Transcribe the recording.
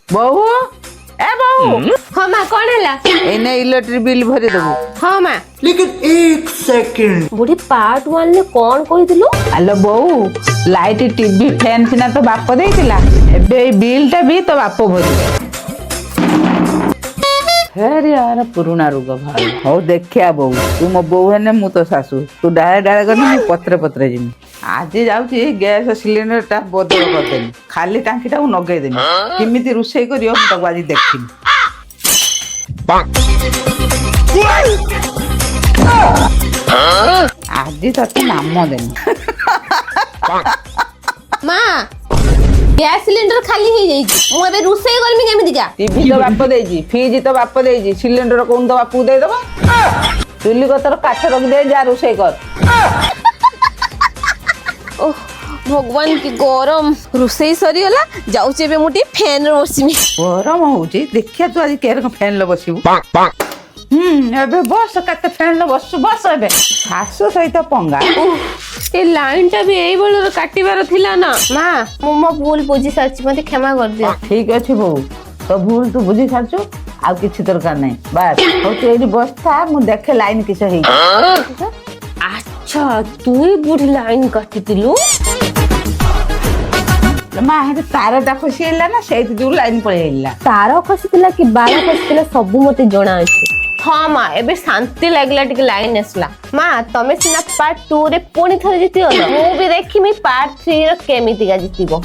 बहु ए बहु हाँ माँ कौन है एने इलेक्ट्रिक बिल भरी देबू। हाँ माँ लेकिन एक सेकंड बुढ़ी पार्ट 1 ने कौन कहिदिलु आलो बहु लाइट टीवी फैन सिना तो बाप देइतिला एबे बिल टा भी तो बाप भरी फेर यार पुराना रोग भाई हो देखिया बहु तू मो बहु है मु तो सासू तू डाय डाय कर पत्रे पत्रे जिमी आज जाउची गैस सिलेंडर टा बदल कर देनी खाली टांकी टा नगै देनी किमिति रुसई करियो मु ताको आज देखिनी आज तक नाम देनी माँ गैस सिलेंडर खाली हो जाई मु एबे रुसई करमी केमिति का टीवी तो बाप देजी फ्रिज तो बाप देजी सिलेंडर कोन तो बापू दे दबा चुली को तोर काठ रख दे जा रुसई कर ओह भगवान की गरम रुसई सरी गला जाउचे एबे मुटी फैन रे बसिमी गरम होची देखिया तू आज केर फैन ल बसिबू एबे बस कते फैन ल बसु बस एबे सासु सहित पंगा ए लाइन टा भी एई बळर काटिबार थिला ना मां मो भूल बुझी साची मते क्षमा कर दियो ठीक अछि बहु तो भूल तू बुझी साचू आ किछि दरकार नै बस हो तू एडी बस था मु देखे लाइन किछ हेई अच्छा तू बुढ़ी लाइन काटितिलु मा हे तारटा खसिला ना सेति दू लाइन पळेइला तार खसितिला कि बार खसितिला सब मते जणा अछि हाँ माँ एबे शांति लगला टिके लाइन असला माँ तमे सिना पार्ट 2 रे पुणी थरे जितियो ना मु भी देखिमी पार्ट 3 रे केमिति का जितिबो